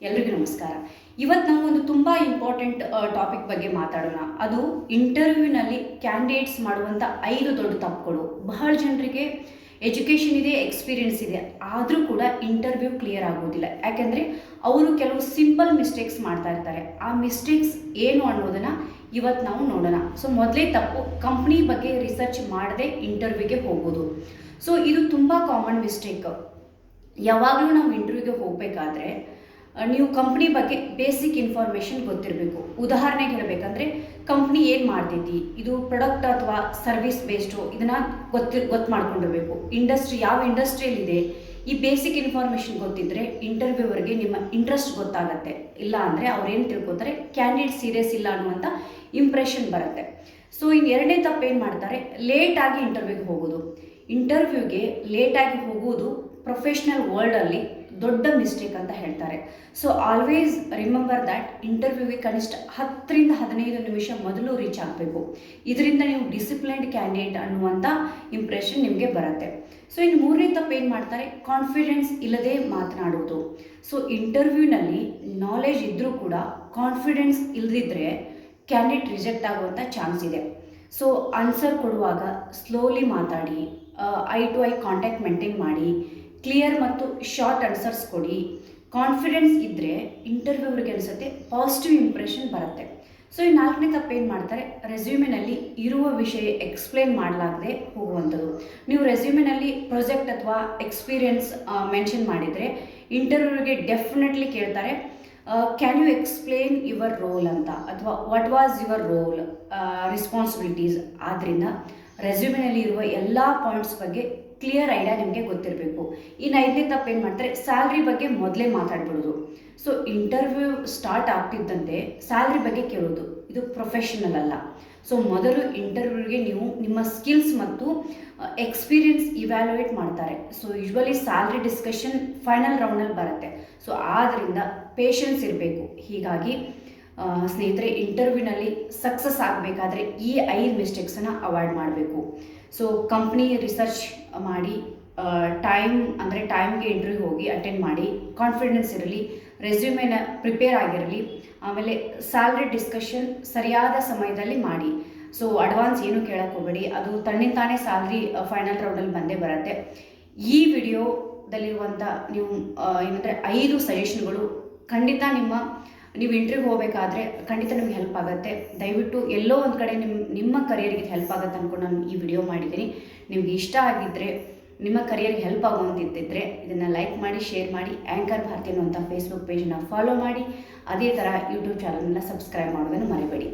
ಎಲ್ರಿಗೂ ನಮಸ್ಕಾರ. ಇವತ್ತು ನಾವು ಒಂದು ತುಂಬ ಇಂಪಾರ್ಟೆಂಟ್ ಟಾಪಿಕ್ ಬಗ್ಗೆ ಮಾತಾಡೋಣ. ಅದು ಇಂಟರ್ವ್ಯೂನಲ್ಲಿ ಕ್ಯಾಂಡಿಡೇಟ್ಸ್ ಮಾಡುವಂಥ 5 ದೊಡ್ಡ ತಪ್ಪುಗಳು. ಬಹಳ ಜನರಿಗೆ ಎಜುಕೇಷನ್ ಇದೆ, ಎಕ್ಸ್ಪೀರಿಯನ್ಸ್ ಇದೆ, ಆದರೂ ಕೂಡ ಇಂಟರ್ವ್ಯೂ ಕ್ಲಿಯರ್ ಆಗೋದಿಲ್ಲ. ಯಾಕೆಂದರೆ ಅವರು ಕೆಲವು ಸಿಂಪಲ್ ಮಿಸ್ಟೇಕ್ಸ್ ಮಾಡ್ತಾ ಇರ್ತಾರೆ. ಆ ಮಿಸ್ಟೇಕ್ಸ್ ಏನು ಅನ್ನೋದನ್ನು ಇವತ್ತು ನಾವು ನೋಡೋಣ. ಸೊ ಮೊದಲೇ ತಪ್ಪು, ಕಂಪ್ನಿ ಬಗ್ಗೆ ರಿಸರ್ಚ್ ಮಾಡದೆ ಇಂಟರ್ವ್ಯೂಗೆ ಹೋಗೋದು. ಸೊ ಇದು ತುಂಬ ಕಾಮನ್ ಮಿಸ್ಟೇಕ್. ಯಾವಾಗಲೂ ನಾವು ಇಂಟರ್ವ್ಯೂಗೆ ಹೋಗಬೇಕಾದ್ರೆ ನೀವು ಕಂಪ್ನಿ ಬಗ್ಗೆ ಬೇಸಿಕ್ ಇನ್ಫಾರ್ಮೇಷನ್ ಗೊತ್ತಿರಬೇಕು. ಉದಾಹರಣೆಗೆ ಹೇಳಬೇಕಂದ್ರೆ ಕಂಪ್ನಿ ಏನು ಮಾಡ್ತೈತಿ, ಇದು ಪ್ರಾಡಕ್ಟ್ ಅಥವಾ ಸರ್ವಿಸ್ ಬೇಸ್ಡು, ಇದನ್ನು ಗೊತ್ತು ಮಾಡ್ಕೊಂಡಿರಬೇಕು. ಯಾವ ಇಂಡಸ್ಟ್ರಿಯಲ್ಲಿದೆ, ಈ ಬೇಸಿಕ್ ಇನ್ಫಾರ್ಮೇಷನ್ ಗೊತ್ತಿದ್ದರೆ ಇಂಟರ್ವ್ಯೂವರ್ಗೆ ನಿಮ್ಮ ಇಂಟ್ರೆಸ್ಟ್ ಗೊತ್ತಾಗತ್ತೆ. ಇಲ್ಲ ಅಂದರೆ ಅವ್ರೇನು ತಿಳ್ಕೊತಾರೆ, ಕ್ಯಾಂಡಿಡೇಟ್ ಸೀರಿಯಸ್ ಇಲ್ಲ ಅನ್ನುವಂಥ ಇಂಪ್ರೆಷನ್ ಬರುತ್ತೆ. ಸೊ ಇನ್ನು ಎರಡನೇ ತಪ್ಪು ಏನು ಮಾಡ್ತಾರೆ, ಲೇಟಾಗಿ ಇಂಟರ್ವ್ಯೂಗೆ ಹೋಗೋದು. ಇಂಟರ್ವ್ಯೂಗೆ ಲೇಟಾಗಿ ಹೋಗೋದು ಪ್ರೊಫೆಷ್ನಲ್ ವರ್ಲ್ಡಲ್ಲಿ ದೊಡ್ಡ ಮಿಸ್ಟೇಕ್ ಅಂತ ಹೇಳ್ತಾರೆ. ಸೊ ಆಲ್ವೇಸ್ ರಿಮೆಂಬರ್ ದ್ಯಾಟ್ ಇಂಟರ್ವ್ಯೂಗೆ ಕನಿಷ್ಠ 10 ರಿಂದ 15 ನಿಮಿಷ ಮೊದಲು ರೀಚ್ ಆಗಬೇಕು. ಇದರಿಂದ ನೀವು ಡಿಸಿಪ್ಲೈನ್ಡ್ ಕ್ಯಾಂಡಿಡೇಟ್ ಅನ್ನುವಂಥ ಇಂಪ್ರೆಷನ್ ನಿಮಗೆ ಬರುತ್ತೆ. ಸೊ ಇನ್ನು ಮೂರನೇ ತಪ್ಪು ಏನು ಮಾಡ್ತಾರೆ, ಕಾನ್ಫಿಡೆನ್ಸ್ ಇಲ್ಲದೆ ಮಾತನಾಡುವುದು. ಸೊ ಇಂಟರ್ವ್ಯೂನಲ್ಲಿ ನಾಲೆಜ್ ಇದ್ದರೂ ಕೂಡ ಕಾನ್ಫಿಡೆನ್ಸ್ ಇಲ್ಲದಿದ್ದರೆ ಕ್ಯಾಂಡಿಡೇಟ್ ರಿಜೆಕ್ಟ್ ಆಗುವಂಥ ಚಾನ್ಸ್ ಇದೆ. ಸೊ ಆನ್ಸರ್ ಕೊಡುವಾಗ ಸ್ಲೋಲಿ ಮಾತಾಡಿ, eye to eye contact maintain ಮಾಡಿ, ಕ್ಲಿಯರ್ ಮತ್ತು ಶಾರ್ಟ್ ಆನ್ಸರ್ಸ್ ಕೊಡಿ. ಕಾನ್ಫಿಡೆನ್ಸ್ ಇದ್ದರೆ ಇಂಟರ್ವ್ಯೂವರ್ಗೆ ಅನಿಸುತ್ತೆ ಪಾಸಿಟಿವ್ ಇಂಪ್ರೆಷನ್ ಬರುತ್ತೆ. ಸೊ ಈ ನಾಲ್ಕನೇ ತಪ್ಪು ಏನು ಮಾಡ್ತಾರೆ, ರೆಸ್ಯೂಮಿನಲ್ಲಿ ಇರುವ ವಿಷಯ ಎಕ್ಸ್ಪ್ಲೇನ್ ಮಾಡಲಾಗದೆ ಹೋಗುವಂಥದ್ದು. ನೀವು ರೆಸ್ಯೂಮಿನಲ್ಲಿ ಪ್ರಾಜೆಕ್ಟ್ ಅಥವಾ ಎಕ್ಸ್ಪೀರಿಯನ್ಸ್ ಮೆನ್ಷನ್ ಮಾಡಿದರೆ ಇಂಟರ್ವ್ಯೂವರ್ಗೆ ಡೆಫಿನೆಟ್ಲಿ ಕೇಳ್ತಾರೆ, can you explain your role ಅಂತ, ಅಥವಾ what was your role, responsibilities. ಆದ್ದರಿಂದ ರೆಸ್ಯೂಮಿನಲ್ಲಿ ಇರುವ ಎಲ್ಲ ಪಾಯಿಂಟ್ಸ್ ಬಗ್ಗೆ ಕ್ಲಿಯರ್ ಐಡಿಯಾ ನಿಮಗೆ ಗೊತ್ತಿರಬೇಕು. ಇನ್ನು ಐದನೇ ತಪ್ಪು ಏನು ಮಾಡ್ತಾರೆ, ಸ್ಯಾಲ್ರಿ ಬಗ್ಗೆ ಮೊದಲೇ ಮಾತಾಡ್ಬಿಡೋದು. ಸೊ ಇಂಟರ್ವ್ಯೂ ಸ್ಟಾರ್ಟ್ ಆಗ್ತಿದ್ದಂತೆ ಸ್ಯಾಲ್ರಿ ಬಗ್ಗೆ ಕೇಳೋದು, ಇದು ಪ್ರೊಫೆಷನಲ್ ಅಲ್ಲ. ಸೊ ಮೊದಲು ಇಂಟರ್ವ್ಯೂಗೆ ನೀವು ನಿಮ್ಮ ಸ್ಕಿಲ್ಸ್ ಮತ್ತು ಎಕ್ಸ್ಪೀರಿಯನ್ಸ್ ಇವ್ಯಾಲ್ಯೂಯೇಟ್ ಮಾಡ್ತಾರೆ. So usually salary discussion final ರೌಂಡಲ್ಲಿ ಬರುತ್ತೆ. ಸೊ ಆದ್ದರಿಂದ ಪೇಷನ್ಸ್ ಇರಬೇಕು. ಹೀಗಾಗಿ ಸ್ನೇಹಿತರೆ, ಇಂಟರ್ವ್ಯೂನಲ್ಲಿ ಸಕ್ಸಸ್ ಆಗಬೇಕಾದ್ರೆ ಈ 5 ಮಿಸ್ಟೇಕ್ಸನ್ನು ಅವಾಯ್ಡ್ ಮಾಡಬೇಕು. ಸೊ ಕಂಪ್ನಿ ರಿಸರ್ಚ್ ಮಾಡಿ, ಟೈಮ್ಗೆ ಇಂಟರ್ವ್ಯೂ ಹೋಗಿ ಅಟೆಂಡ್ ಮಾಡಿ, ಕಾನ್ಫಿಡೆನ್ಸ್ ಇರಲಿ, ರೆಸ್ಯೂಮೇನ ಪ್ರಿಪೇರ್ ಆಗಿರಲಿ, ಆಮೇಲೆ ಸ್ಯಾಲ್ರಿ ಡಿಸ್ಕಷನ್ ಸರಿಯಾದ ಸಮಯದಲ್ಲಿ ಮಾಡಿ. ಸೊ ಅಡ್ವಾನ್ಸ್ ಏನು ಕೇಳಕ್ಕೆ ಹೋಗಬೇಡಿ, ಅದು ತನ್ನಿಂತಾನೇ ಸ್ಯಾಲ್ರಿ ಫೈನಲ್ ರೌಂಡಲ್ಲಿ ಬಂದೇ ಬರುತ್ತೆ. ಈ ವಿಡಿಯೋದಲ್ಲಿರುವಂಥ ನೀವು ಏನಂದರೆ 5 ಸಜೆಷನ್ಗಳು ಖಂಡಿತ ನೀವು ಇಂಟರ್ವ್ಯೂ ಹೋಗಬೇಕಾದ್ರೆ ಖಂಡಿತ ನಿಮ್ಗೆ ಹೆಲ್ಪ್ ಆಗುತ್ತೆ. ದಯವಿಟ್ಟು ಎಲ್ಲೋ ಒಂದು ಕಡೆ ನಿಮ್ಮ ಕರಿಯರ್ಗೆ ಹೆಲ್ಪ್ ಆಗುತ್ತೆ ಅಂದ್ಕೊಂಡು ನಾನು ಈ ವಿಡಿಯೋ ಮಾಡಿದ್ದೀನಿ. ನಿಮ್ಗೆ ಇಷ್ಟ ಆಗಿದ್ದರೆ, ನಿಮ್ಮ ಕರಿಯರ್ಗೆ ಹೆಲ್ಪ್ ಆಗುವಂತಿದ್ದರೆ ಇದನ್ನು ಲೈಕ್ ಮಾಡಿ, ಶೇರ್ ಮಾಡಿ, ಆ್ಯಂಕರ್ ಭಾರತಿ ಅನ್ನುವಂಥ ಫೇಸ್ಬುಕ್ ಪೇಜನ್ನು ಫಾಲೋ ಮಾಡಿ. ಅದೇ ಥರ ಯೂಟ್ಯೂಬ್ ಚಾನಲ್ನ ಸಬ್ಸ್ಕ್ರೈಬ್ ಮಾಡೋದನ್ನು ಮರಿಬೇಡಿ.